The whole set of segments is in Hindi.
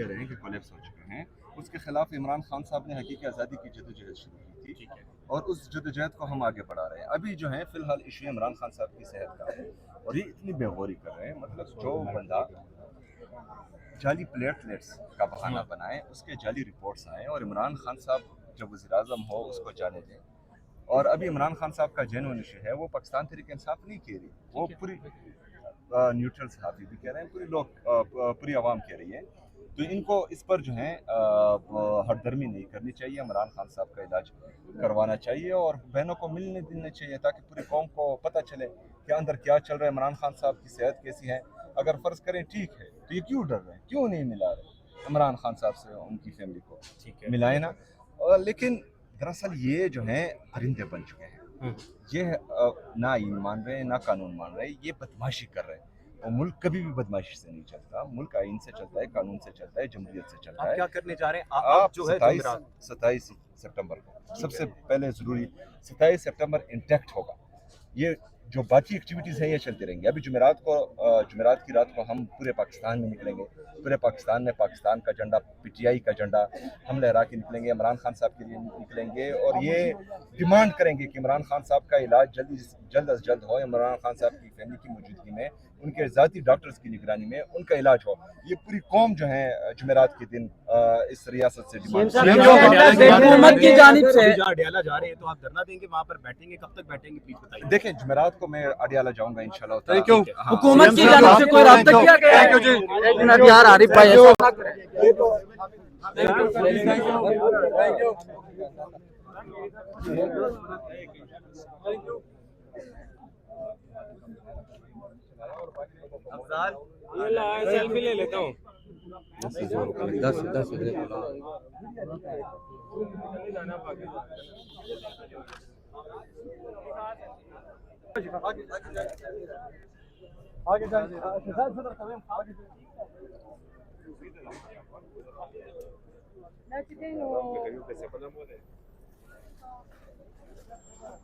कह रहे हैं कि कोलैप्स हो चुके हैं, उसके खिलाफ इमरान खान साहब ने हकीकी आज़ादी की जदोजहद शुरू की थी और उस जदोजहद को हम आगे बढ़ा रहे हैं। अभी जो है फिलहाल इशू इमरान खान साहब की सेहत का है और ये इतनी बेगौरी कर रहे हैं, मतलब जो बंदा जाली प्लेटलेट्स का बहाना बनाए, उसके जाली रिपोर्ट्स आए और इमरान खान साहब जब वज़ीर आज़म हो उसको जाने दें। और अभी इमरान खान साहब का जेन्युइन इशू है, वो पाकिस्तान तहरीक इंसाफ नहीं कह रही, वो पूरी न्यूट्रल सहाफ़ी भी कह रहे हैं, पूरी पूरी आवाम कह रही है। तो इनको इस पर जो है हरदर्मी नहीं करनी चाहिए, इमरान खान साहब का इलाज करवाना चाहिए और बहनों को मिलने देना चाहिए ताकि पूरी कौम को पता चले कि अंदर क्या चल रहा है, इमरान खान साहब की सेहत कैसी है। अगर फ़र्ज़ करें ठीक है तो ये क्यों डर रहे हैं, क्यों नहीं मिला रहे इमरान खान साहब से उनकी फैमिली को, मिलाए ना। लेकिन दरअसल ये जो है परिंदे बन चुके हैं, ये ना आईन मान रहे हैं ना कानून मान रहे हैं, ये बदमाशी कर रहे हैं। और मुल्क कभी भी बदमाशी से नहीं चलता, मुल्क आईन से चलता है, कानून से चलता है, जमहूरियत से चलता है। आप क्या करने जा रहे हैं? आप जो है 27 सितंबर को सबसे पहले ज़रूरी 27 सितंबर इंटैक्ट होगा। ये जो बाकी एक्टिविटीज़ हैं ये चलती रहेंगी। अभी जुमेरात की रात को हम पूरे पाकिस्तान में निकलेंगे, पूरे पाकिस्तान में पाकिस्तान का झंडा, पीटीआई का झंडा हम लहरा के निकलेंगे, इमरान खान साहब के लिए निकलेंगे और ये डिमांड करेंगे कि इमरान खान साहब का इलाज जल्द अज जल्द हो, इमरान खान साहब की फैमिली की मौजूदगी में, उनके ज़ाती डॉक्टर्स की निगरानी में उनका इलाज हो। ये पूरी कौम जो है जुमेरात के दिन इस रियासत से डिमांड हुकूमत की जानिब से अडियाला जा रहे हैं तो आप धरना देंगे, वहाँ पर बैठेंगे, कब तक बैठेंगे प्लीज बताइए। देखें, जुमेरात को मैं अडियाला जाऊंगा इंशाल्लाह। Thank you. हुकूमत की जानिब से कोई राब्ता किया गया है? एक मिनट यार आरिफ भाई, ऐसा ना सेल्फी ले लेता हूँ। 10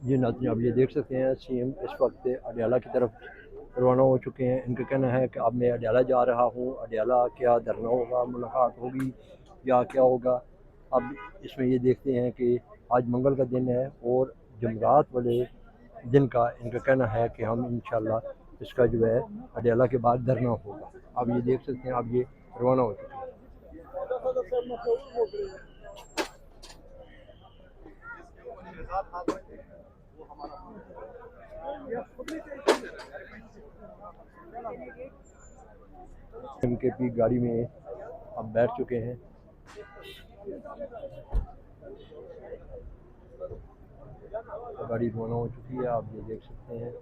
जी नाज़रीन, आप ये देख सकते हैं सीएम इस वक्त अडियाला की तरफ रवाना हो चुके हैं। इनका कहना है कि अब मैं अडियाला जा रहा हूँ, अडियाला क्या धरना होगा, मुलाकात होगी या क्या होगा। अब इसमें ये देखते हैं कि आज मंगल का दिन है और जमरात वाले दिन का इनका कहना है कि हम इंशाल्लाह इसका जो है अडियाला के बाद धरना होगा। आप ये देख सकते हैं, अब ये रवाना हो चुके हैं। एमकेपी गाड़ी में अब बैठ चुके हैं। गाड़ी रवाना हो चुकी है, आप ये देख सकते हैं।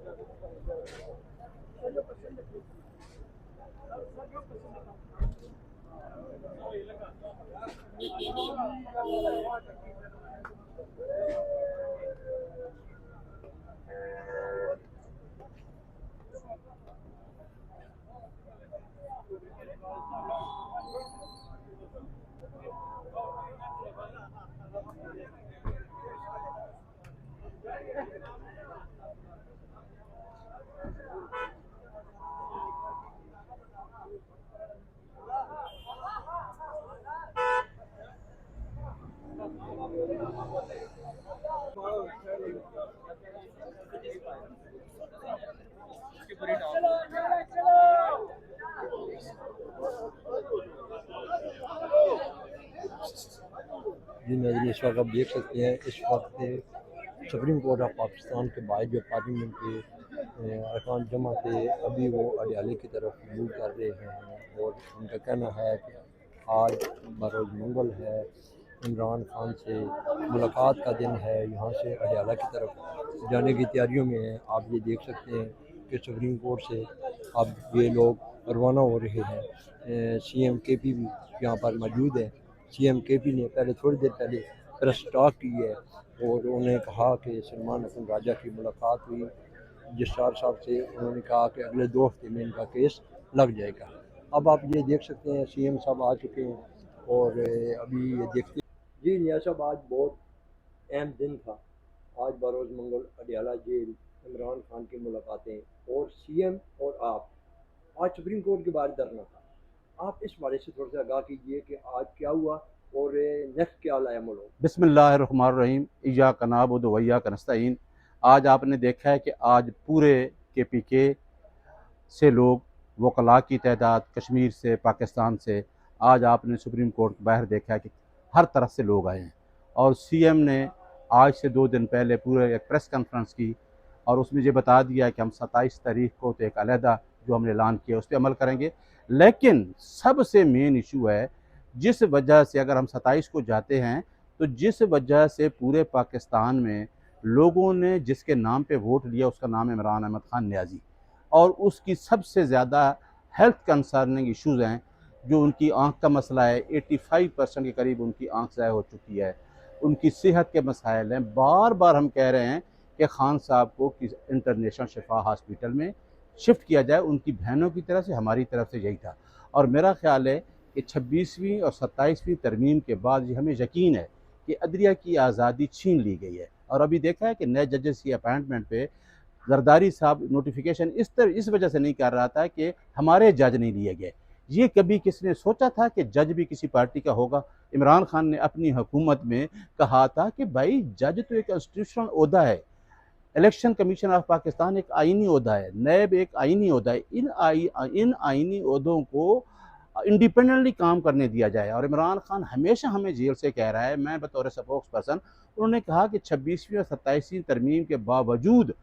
जी नाज़रीन, इस वक्त आप देख सकते हैं, इस वक्त सुप्रीम कोर्ट ऑफ पाकिस्तान के बाद जो पार्लियामेंट के अरकान जमा थे, अभी वो अडियाले की तरफ मूव कर रहे हैं और उनका कहना है कि आज बरोज़ मंगल है, इमरान खान से मुलाकात का दिन है, यहाँ से अडियाला की तरफ जाने की तैयारियों में हैं। आप ये देख सकते हैं कि सुप्रीम कोर्ट से अब ये लोग रवाना हो रहे हैं। सीएम केपी भी यहाँ पर मौजूद है। सीएम केपी ने पहले थोड़ी देर पहले प्रेस टॉक की है और उन्होंने कहा कि सलमान अफन राजा की मुलाकात हुई जस्टार साहब से। उन्होंने कहा कि अगले 2 हफ्ते में इनका केस लग जाएगा। अब आप ये देख सकते हैं सीएम साहब आ चुके हैं और अभी ये देखते हैं। जी निया साहब, आज बहुत अहम दिन था। आज बरोज़ मंगल अडियाला जेल, इमरान खान की मुलाकातें और सीएम और आप, आज सुप्रीम कोर्ट के बाहर धरना था। आप इस बारे से थोड़ा सा आगाह कीजिए कि आज क्या हुआ और नेक्स्ट क्या लाएमल हो। बिस्मिल्लाहिर्रहमानिर्रहीम, इय्याका नअबुदु व इय्याका नस्तईन। आज आपने देखा है कि आज पूरे KPK से लोग, वकला की तादाद कश्मीर से, पाकिस्तान से, आज आपने सुप्रीम कोर्ट के बाहर देखा है कि हर तरफ से लोग आए हैं। और CM ने आज से 2 दिन पहले पूरे एक प्रेस कॉन्फ्रेंस की और उसमें ये बता दिया कि हम 27 तारीख को तो एक अलहदा जो हमने ऐलान किया उस पर अमल करेंगे। लेकिन सबसे मेन इशू है, जिस वजह से अगर हम 27 को जाते हैं तो जिस वजह से पूरे पाकिस्तान में लोगों ने जिसके नाम पे वोट लिया उसका नाम है इमरान अहमद खान न्याजी, और उसकी सबसे ज़्यादा हेल्थ कंसर्निंग इश्यूज़ हैं। जो उनकी आँख का मसला है, 85% के करीब उनकी आँख ज़ाय हो चुकी है, उनकी सेहत के मसाइल हैं। बार बार हम कह रहे हैं कि खान साहब को किस इंटरनेशनल शिफा हॉस्पिटल में शिफ्ट किया जाए। उनकी बहनों की तरफ से, हमारी तरफ से यही था। और मेरा ख़्याल है कि 26वीं और 27वीं तरमीम के बाद ये हमें यकीन है कि अदलिया की आज़ादी छीन ली गई है। और अभी देखा है कि नए जजेस की अपॉइंटमेंट पे जरदारी साहब नोटिफिकेशन इस वजह से नहीं कर रहा था कि हमारे जज नहीं लिए गए। ये कभी किसने सोचा था कि जज भी किसी पार्टी का होगा? इमरान खान ने अपनी हुकूमत में कहा था कि भाई जज तो एक कॉन्स्टिट्यूशनल ओहदा है, इलेक्शन कमीशन ऑफ पाकिस्तान एक आइनी ओहदा है, नैब एक आइनी ओहदा है। इन आइनी ओहदों को इंडिपेंडेंटली काम करने दिया जाए। और इमरान खान हमेशा हमें जेल से कह रहा है, मैं बतौर स्पोक्स पर्सन, उन्होंने कहा कि 26वीं और 27वीं तरमीम के बावजूद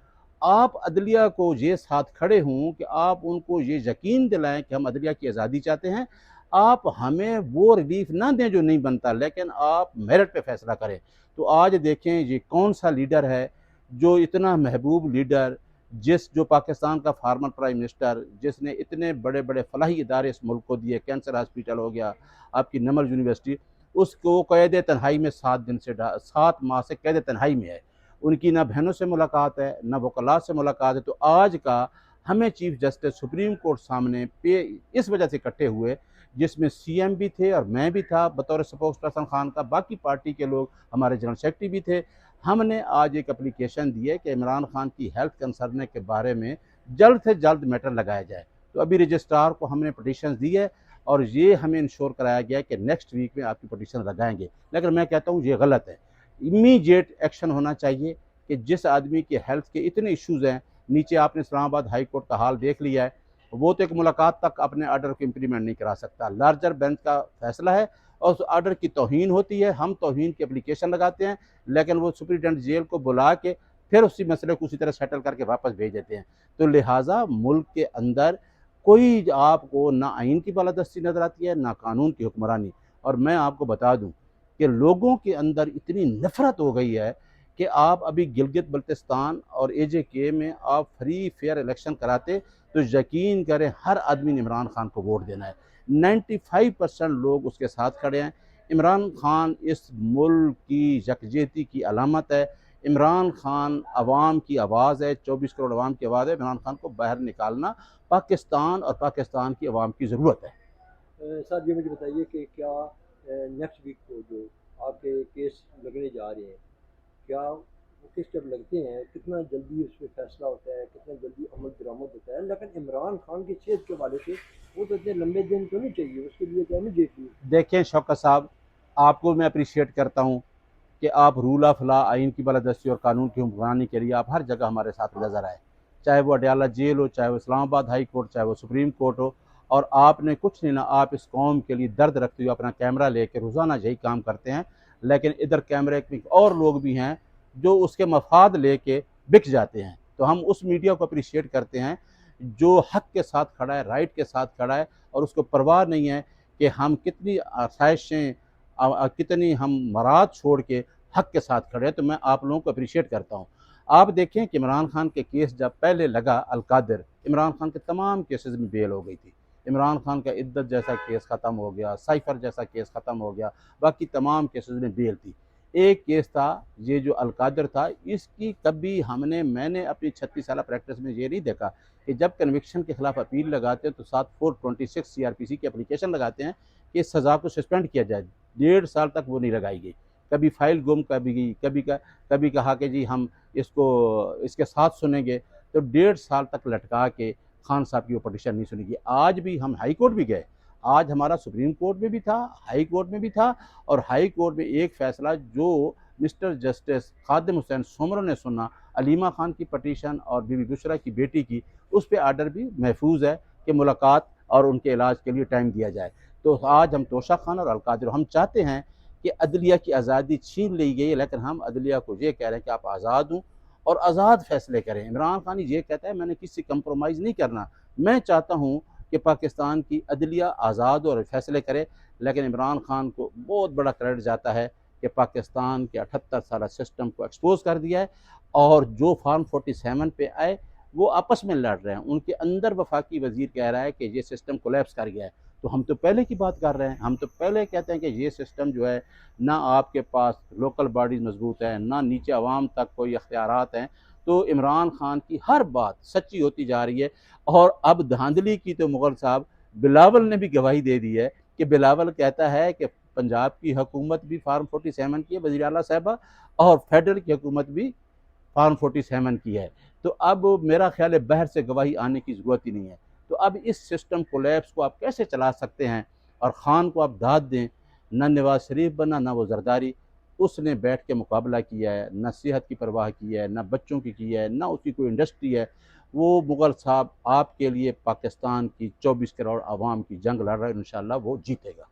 आप अदलिया को ये साथ खड़े हों कि आप उनको ये यकीन दिलाएं कि हम अदलिया की आज़ादी चाहते हैं। आप हमें वो रिलीफ ना दें जो नहीं बनता, लेकिन आप मेरिट पे फैसला करें। तो आज देखें ये कौन सा लीडर है जो इतना महबूब लीडर, जो पाकिस्तान का फार्मर प्राइम मिनिस्टर, जिसने इतने बड़े बड़े फलाही इदारे इस मुल्क को दिए, कैंसर हॉस्पिटल हो गया, आपकी नमल यूनिवर्सिटी, उसको कैद तन्हाई में 7 माह से कैद तन्हाई में है। उनकी ना बहनों से मुलाकात है, ना वकला से मुलाकात है। तो आज का हमें चीफ जस्टिस सुप्रीम कोर्ट सामने पे इस वजह से इकट्ठे हुए, जिसमें CM भी थे और मैं भी था बतौर स्पोक्स पर्सन खान का, बाकी पार्टी के लोग, हमारे जनरल सेक्रेटरी भी थे। हमने आज एक एप्लीकेशन दी है कि इमरान खान की हेल्थ कंसर्न के बारे में जल्द से जल्द मैटर लगाया जाए। तो अभी रजिस्ट्रार को हमने पटिशन दी है और ये हमें इंश्योर कराया गया है कि नेक्स्ट वीक में आपकी पटिशन लगाएंगे। लेकिन मैं कहता हूँ ये गलत है। इमीडिएट एक्शन होना चाहिए कि जिस आदमी के हेल्थ के इतने इश्यूज़ हैं, नीचे आपने इस्लामाबाद हाई कोर्ट का हाल देख लिया है, वो तो एक मुलाकात तक अपने आर्डर को इम्प्लीमेंट नहीं करा सकता। लार्जर बेंच का फैसला है और उस आर्डर की तौहीन होती है, हम तौहीन की एप्लीकेशन लगाते हैं, लेकिन वो सुप्रीटेंडेंट जेल को बुला के फिर उसी मसले को उसी तरह सेटल करके वापस भेज देते हैं। तो लिहाजा मुल्क के अंदर कोई आपको ना आइन की बालादस्ती नज़र आती है, ना कानून की हुक्मरानी। और मैं आपको बता दूं कि लोगों के अंदर इतनी नफरत हो गई है कि आप अभी गिलगित बल्तिस्तान और AJK में आप फ्री फेयर इलेक्शन कराते तो यकीन करें हर आदमी ने इमरान खान को वोट देना है। 95% लोग उसके साथ खड़े हैं। इमरान खान इस मुल्क की यकजहती की अलामत है। इमरान खान अवाम की आवाज़ है, 24 करोड़ अवाम की आवाज़ है। इमरान खान को बाहर निकालना पाकिस्तान और पाकिस्तान की अवाम की ज़रूरत है। साहब ये मुझे बताइए कि क्या नेक्स्ट वीक को जो आपके केस लगने जा रहे हैं, क्या वो किस जब लगते हैं, कितना जल्दी उस पर फैसला होता है, कितना जल्दी अमल दरामद होता है? लेकिन इमरान खान की सेहत के हवाले से वो तो इतने लंबे दिन तो नहीं चाहिए, उसके लिए क्या इमीडिएटली? देखें शौकत साहब, आपको मैं अप्रिशिएट करता हूँ कि आप रूल ऑफ लॉ, आइन की बालादस्ती और कानून की हुक्मरानी के लिए आप हर जगह हमारे साथ नजर आए, चाहे वो अडयाला जेल हो, चाहे वो इस्लामाबाद हाई कोर्ट, चाहे वो सुप्रीम कोर्ट हो। और आपने कुछ नहीं ना, आप इस कौम के लिए दर्द रखते हुए अपना कैमरा लेकर रोज़ाना यही काम करते हैं। लेकिन इधर कैमरे में और लोग भी हैं जो उसके मफाद लेके बिक जाते हैं। तो हम उस मीडिया को अप्रिशिएट करते हैं जो हक के साथ खड़ा है, राइट के साथ खड़ा है, और उसको परवाह नहीं है कि हम कितनी आसाइशें, कितनी हम मराद छोड़ के हक के साथ खड़े हैं। तो मैं आप लोगों को अप्रिशिएट करता हूँ। आप देखें कि इमरान खान के केस जब पहले लगा अलकादिर, इमरान खान के तमाम केसेस में बेल हो गई थी। इमरान खान का इद्दत जैसा केस ख़त्म हो गया, साइफर जैसा केस ख़त्म हो गया, बाकी तमाम केसेस में बेल थी। एक केस था ये जो अलकादिर था, इसकी कभी मैंने अपनी 36 साल प्रैक्टिस में ये नहीं देखा कि जब कन्विक्शन के खिलाफ अपील लगाते हैं तो 7426 CRPC की एप्लीकेशन लगाते हैं कि इस सज़ा को सस्पेंड किया जाए। 1.5 साल तक वो नहीं लगाई गई। कभी फाइल गुम कभी गई, कभी कहा कि जी हम इसके साथ सुनेंगे, तो 1.5 साल तक लटका के खान साहब की वो पटिशन नहीं सुनी गई। आज भी हम हाई कोर्ट भी गए, आज हमारा सुप्रीम कोर्ट में भी था, हाई कोर्ट में भी था, और हाई कोर्ट में एक फ़ैसला जो मिस्टर जस्टिस खादिम हुसैन सोमरो ने सुना, अलीमा खान की पटिशन और बीबी बुशरा की बेटी की, उस पर आर्डर भी महफूज है कि मुलाकात और उनके इलाज के लिए टाइम दिया जाए। तो आज हम तोशा खान और अलकादिर, हम चाहते हैं कि अदलिया की आज़ादी छीन ली गई, लेकिन हम अदलिया को ये कह रहे हैं कि आप आज़ाद हों और आज़ाद फ़ैसले करें। इमरान खान ये कहता है मैंने किसी कंप्रोमाइज़ नहीं करना। मैं चाहता हूँ कि पाकिस्तान की अदलिया आज़ाद और फ़ैसले करे, लेकिन इमरान खान को बहुत बड़ा क्रेडिट जाता है कि पाकिस्तान के 78 साला सिस्टम को एक्सपोज़ कर दिया है, और जो फार्म 47 पे आए वो आपस में लड़ रहे हैं। उनके अंदर वफाकी वज़ीर कह रहा है कि ये सिस्टम कोलैप्स कर गया है। तो हम तो पहले की बात कर रहे हैं, हम तो पहले कहते हैं कि ये सिस्टम जो है, ना आपके पास लोकल बॉडीज़ मजबूत है, ना नीचे आवाम तक कोई अख्तियारात हैं। तो इमरान खान की हर बात सच्ची होती जा रही है। और अब धांधली की तो मुग़ल साहब बिलावल ने भी गवाही दे दी है कि बिलावल कहता है कि पंजाब की हुकूमत भी फार्म 47 की है, वज़ीर आला साहिबा, और फेडरल की हुकूमत भी फार्म 47 की है। तो अब मेरा ख्याल है बाहर से गवाही आने की ज़रूरत ही नहीं है। तो अब इस सिस्टम कोलैप्स को आप कैसे चला सकते हैं, और ख़ान को आप दाद दें। ना नवाज़ शरीफ बना, ना वो जरदारी, उसने बैठ के मुकाबला किया है, ना सेहत की परवाह की है, ना बच्चों की है, ना उसकी कोई इंडस्ट्री है। वो मुग़ल साहब आपके लिए पाकिस्तान की 24 करोड़ आवाम की जंग लड़ रहा है, इंशाअल्लाह वो जीतेगा।